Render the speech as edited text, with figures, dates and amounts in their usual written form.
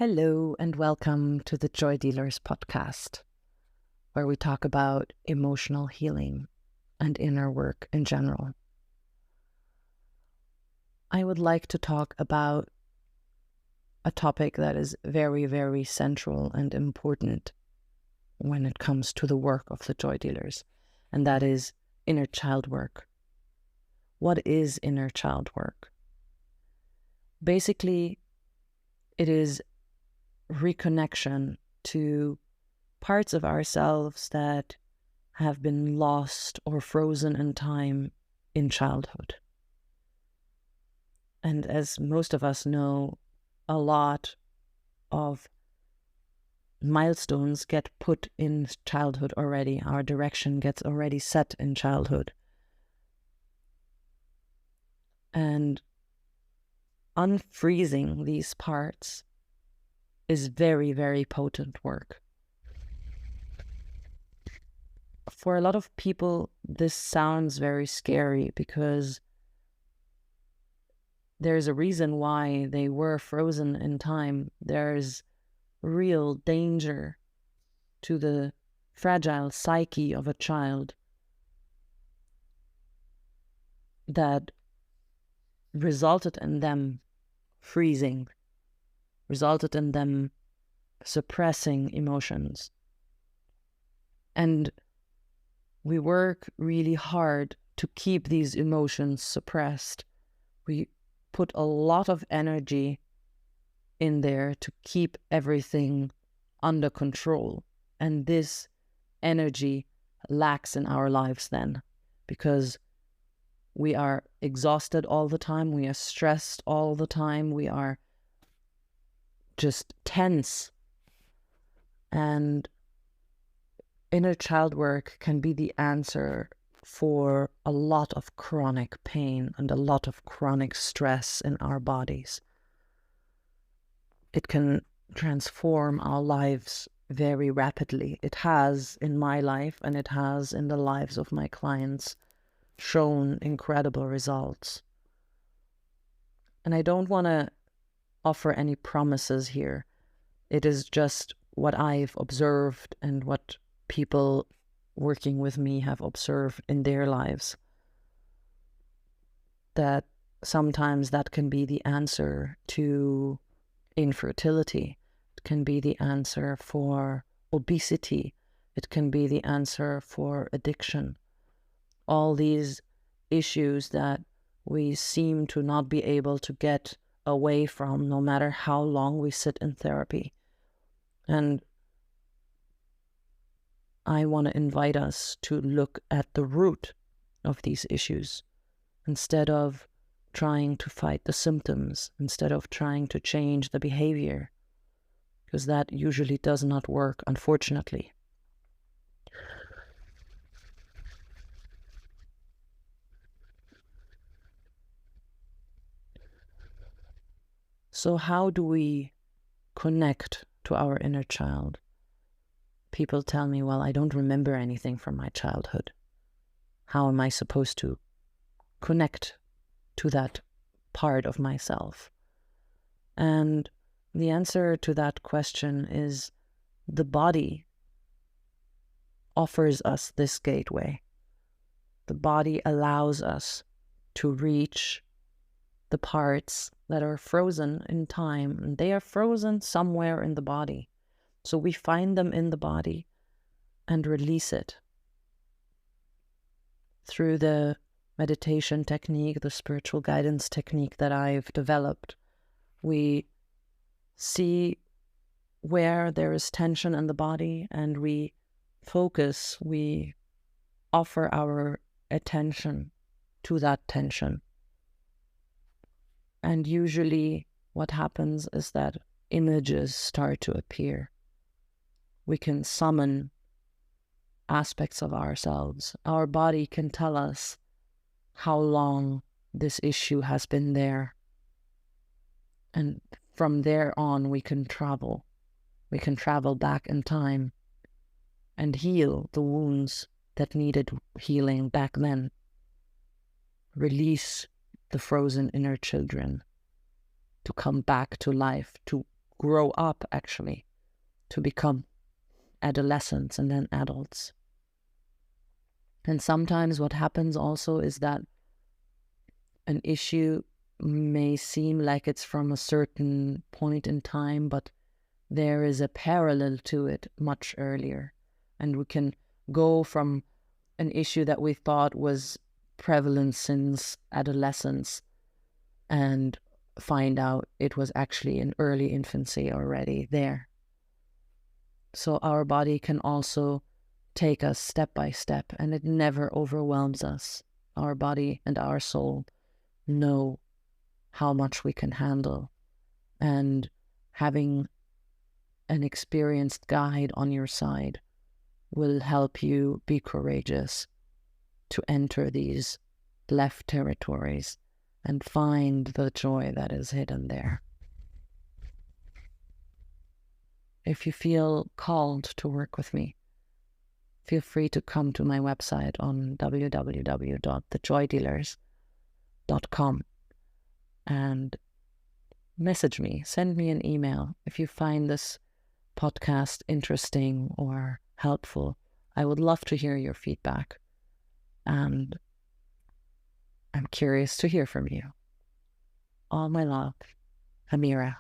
Hello and welcome to the Joy Dealers podcast, where we talk about emotional healing and inner work in general. I would like to talk about a topic that is very, very central and important when it comes to the work of the Joy Dealers, and that is inner child work. What is inner child work? Basically, it is reconnection to parts of ourselves that have been lost or frozen in time in childhood. And as most of us know, a lot of milestones get put in childhood already. Our direction gets already set in childhood. And unfreezing these parts is very, very potent work. For a lot of people, this sounds very scary because there's a reason why they were frozen in time. There's real danger to the fragile psyche of a child that resulted in them freezing, resulted in them suppressing emotions. And we work really hard to keep these emotions suppressed. We put a lot of energy in there to keep everything under control. And this energy lacks in our lives then, because we are exhausted all the time, we are stressed all the time, we are just tense. And inner child work can be the answer for a lot of chronic pain and a lot of chronic stress in our bodies. It can transform our lives very rapidly. It has in my life, and it has in the lives of my clients, shown incredible results. And I don't want to offer any promises here. It is just what I've observed and what people working with me have observed in their lives. That sometimes that can be the answer to infertility. It can be the answer for obesity. It can be the answer for addiction. All these issues that we seem to not be able to get away from, no matter how long we sit in therapy. And I want to invite us to look at the root of these issues instead of trying to fight the symptoms, instead of trying to change the behavior, because that usually does not work, unfortunately. So how do we connect to our inner child? People tell me, well, I don't remember anything from my childhood. How am I supposed to connect to that part of myself? And the answer to that question is the body offers us this gateway. The body allows us to reach the parts that are frozen in time, and they are frozen somewhere in the body. So we find them in the body and release it through the meditation technique, the spiritual guidance technique that I've developed. We see where there is tension in the body and we focus, we offer our attention to that tension. And usually what happens is that images start to appear. We can summon aspects of ourselves. Our body can tell us how long this issue has been there. And from there on, we can travel. We can travel back in time and heal the wounds that needed healing back then. Release the frozen inner children to come back to life, to grow up actually to become adolescents and then adults. And sometimes what happens also is that an issue may seem like it's from a certain point in time, but there is a parallel to it much earlier. And we can go from an issue that we thought was prevalent since adolescence and find out it was actually in early infancy already there. So our body can also take us step by step, and it never overwhelms us. Our body and our soul know how much we can handle, and having an experienced guide on your side will help you be courageous to enter these left territories and find the joy that is hidden there. If you feel called to work with me, feel free to come to my website on www.thejoydealers.com and message me, send me an email if you find this podcast interesting or helpful. I would love to hear your feedback, and I'm curious to hear from you. All my love, Amira.